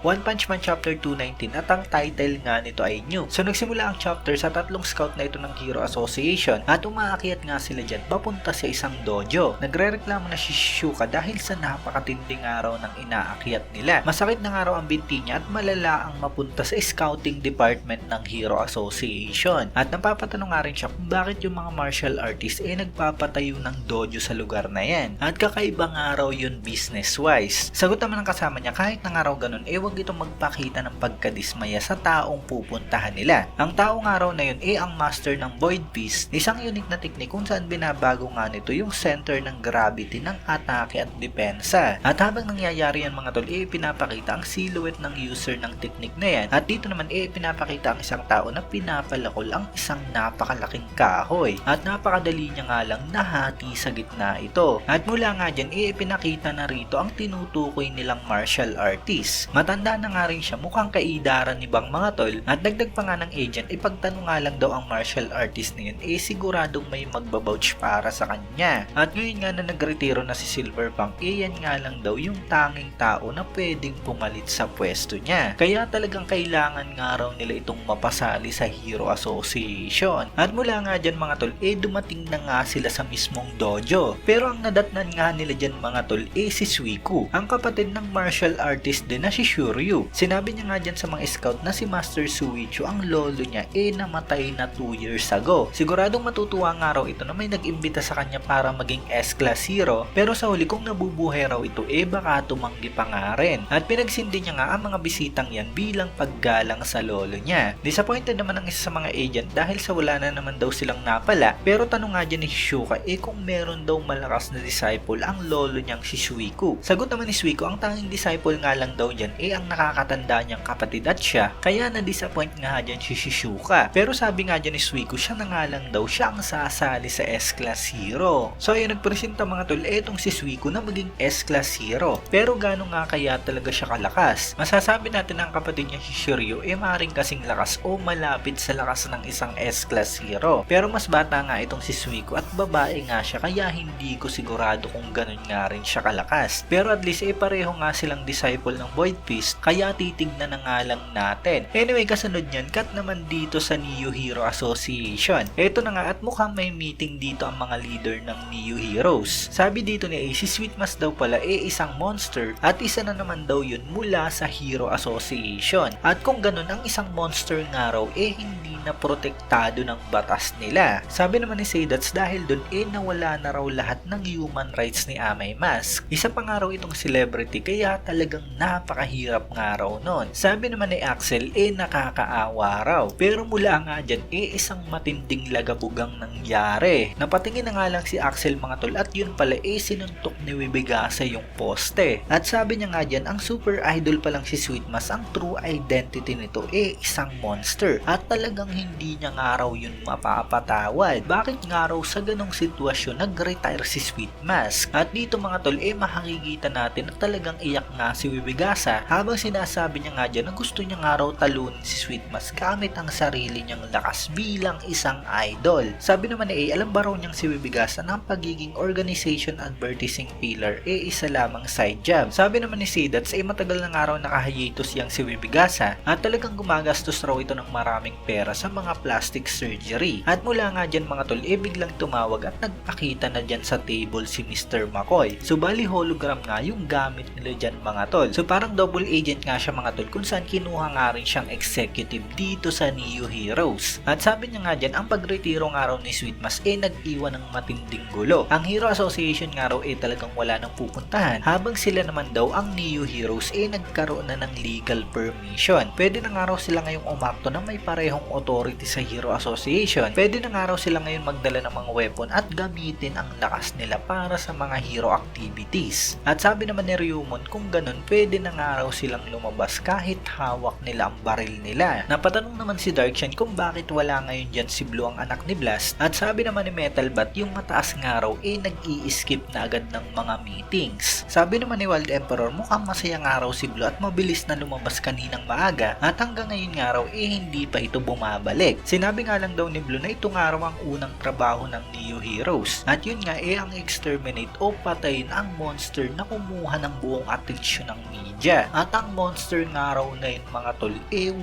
One Punch Man Chapter 219 at ang title nga nito ay New. So nagsimula ang chapter sa tatlong scout na ito ng Hero Association at umaakyat nga sila dyan papunta sa isang dojo. Nagre-reklamo na si Shuka dahil sa napakatinding araw ng inaakyat nila. Masakit na araw ang binti niya at malala ang mapunta sa scouting department ng Hero Association. At napapatanong nga rin siya kung bakit yung mga martial artists nagpapatayo ng dojo sa lugar na yan. At kakaibang araw yun business-wise. Sagot naman ng kasama niya kahit ng araw ganun wag itong magpakita ng pagkadismaya sa taong pupuntahan nila. Ang taong araw na yun ang master ng Void Beast, isang unique na teknik kung saan binabago nga nito yung center ng gravity ng atake at depensa. At habang nangyayari yan mga tol, pinapakita ang silhouette ng user ng teknik na yan. At dito naman pinapakita ang isang tao na pinapalakol ang isang napakalaking kahoy. At napakadali niya nga lang nahati sa gitna ito. At mula nga dyan, pinakita na rito ang tinutukoy nilang martial artist. Matanda na nga rin siya, mukhang kaidaran ni Bang mga tol. At dagdag pa nga ng agent, ipagtanong nga lang daw ang martial artist na yun, siguradong may magbabouch para sa kanya. At ngayon nga na nagretiro na si Silverpunk, yan nga lang daw yung tanging tao na pwedeng pumalit sa pwesto niya. Kaya talagang kailangan nga raw nila itong mapasali sa Hero Association. At mula nga dyan mga tol, dumating na nga sila sa mismong dojo. Pero ang nadatnan nga nila dyan mga tol, si Suiku, ang kapatid ng martial artist din na si Shuryu. Sinabi niya nga dyan sa mga scout na si Master Suichu ang lolo niya namatay na 2 years ago. Siguradong matutuwa nga raw ito na may nag-imbita sa kanya para maging S-Class Hero, pero sa huli kung nabubuhay raw ito baka tumanggi pa nga rin. At pinagsindi niya nga ang mga bisitang yan bilang paggalang sa lolo niya. Disappointed naman ang isa sa mga agent dahil sa wala na naman daw silang napala, pero tanong nga dyan ni Shuka kung meron daw malakas na disciple ang lolo niyang si Suiku. Sagot naman ni Suiku, ang tanging disciple nga lang daw dyan ang nakakatanda niyang kapatid at siya, kaya na-disappoint nga dyan si Shizuka. Pero sabi nga dyan ni Suiku, siya na nga lang daw siya ang sasali sa S-Class Hero. So ayun, nagpresenta mga tol, etong si Suiku na maging S-Class Hero. Pero gano'n nga kaya talaga siya kalakas? Masasabi natin ang kapatid niya si Shiryu maring kasing lakas o malapit sa lakas ng isang S-Class Hero. Pero mas bata nga itong si Suiku at babae nga siya, kaya hindi ko sigurado kung gano'n nga rin siya kalakas. Pero at least pareho nga silang disciple ng Void Beast, kaya titignan na nga lang natin. Anyway, kasunod nyan, cut naman dito sa Neo Hero Association. Eto na nga at mukhang may meeting dito ang mga leader ng Neo Heroes. Sabi dito ni si Sweetmas daw pala isang monster at isa na naman daw yun mula sa Hero Association. At kung ganun, ang isang monster nga raw hindi na protektado ng batas nila. Sabi naman ni Seidats dahil dun nawala na raw lahat ng human rights ni Amay Mask. Isa pa nga raw itong celebrity kaya talagang napakahirap nga raw nun. Sabi naman ni Axel nakakaawa raw. Pero mula nga dyan isang matinding lagabugang nangyari. Napatingin na nga lang si Axel mga tol at yun pala sinuntok ni Wibigasa yung poste. At sabi niya nga dyan, ang super idol pa lang si Sweetmas, ang true identity nito isang monster. At talagang hindi niya nga raw yun mapapatawad. Bakit nga raw sa ganong sitwasyon nag-retire si Sweetmas? At dito mga tol makikita natin na talagang iyak nga si Wibigasa habang sinasabi niya nga dyan na gusto niya nga raw talunin si Sweetmas gamit ang sarili niyang lakas bilang isang idol. Sabi naman ni alam ba raw niyang si Wibigasa na ang pagiging organization advertising pillar isa lamang side job. Sabi naman ni Seidats matagal na nga raw nakahiatus yang si Wibigasa at talagang gumagastos raw ito ng maraming pera sa mga plastic surgery. At mula nga dyan mga tol biglang tumawag at nagpakita na dyan sa table si Mr. McCoy. So bali hologram nga yung gamit nila dyan mga tol. So parang double agent nga siya mga tol kung saan kinuha nga rin siyang executive dito sa Neo Heroes. At sabi niya nga dyan, ang pagretiro nga raw ni Sweetmas nag-iwan ng matinding gulo. Ang Hero Association nga raw talagang wala nang pupuntahan habang sila naman daw ang Neo Heroes nagkaroon na ng legal permission. Pwede na nga raw sila ngayong umakto na may parehong authority sa Hero Association. Pwede na nga raw sila ngayon magdala ng mga weapon at gamitin ang lakas nila para sa mga hero activities. At sabi naman ni Ryumon kung ganun pwede na nga raw silang lumabas kahit hawak nila ang baril nila. Napatanong naman si Darkshan kung bakit wala ngayon dyan si Blue ang anak ni Blast at sabi naman ni Metalbat yung mataas nga raw nag-i-skip na agad ng mga meetings. Sabi naman ni Wild Emperor mukhang masaya nga raw si Blue at mabilis na lumabas kaninang maaga at hanggang ngayon nga raw hindi pa ito bumabalik. Sinabi nga lang daw ni Blue na ito nga raw ang unang trabaho ng Neo Heroes at yun nga ang exterminate o patayin ang monster na kumuha ng buong atensyon ng media. At ang monster nga raw na yun mga tol,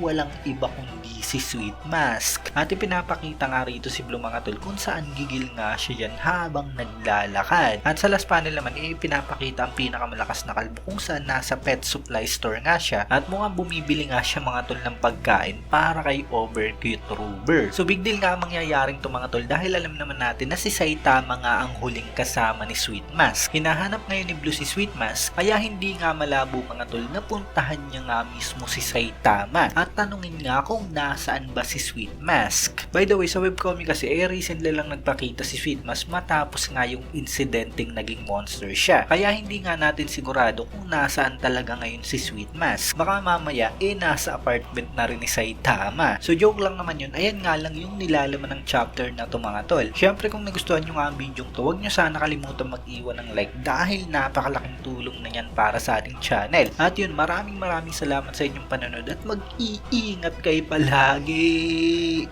walang iba kundi si Sweet Mask. At ipinapakita nga rito si Blue mga tol kung saan gigil nga siya dyan habang naglalakad. At sa last panel naman, ipinapakita ang pinakamalakas na kalbo kung saan nasa pet supply store nga siya at mukhang bumibili nga siya mga tol ng pagkain para kay Overcute Ruber. So big deal nga ang mangyayaring to mga tol dahil alam naman natin na si Saitama nga ang huling kasama ni Sweet Mask. Hinahanap ngayon ni Blue si Sweet Mask kaya hindi nga malabo mga tol na puntahan niya nga mismo si Saitama at tanungin nga kung nasaan ba si Sweet Mask. By the way, sa webcomic kasi recently lang nagpakita si Sweet Mask matapos nga yung incidenting naging monster siya. Kaya hindi nga natin sigurado kung nasaan talaga ngayon si Sweet Mask. Baka mamaya nasa apartment na rin ni Saitama. So joke lang naman yun. Ayan nga lang yung nilalaman ng chapter na to mga tol. Syempre kung nagustuhan nyo nga ang video to, huwag nyo sana kalimutan mag-iwan ng like dahil napakalaking tulong na yan para sa ating channel. At yun, maraming salamat sa inyong panonood at mag-iingat kayo palagi.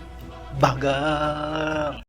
Bagang!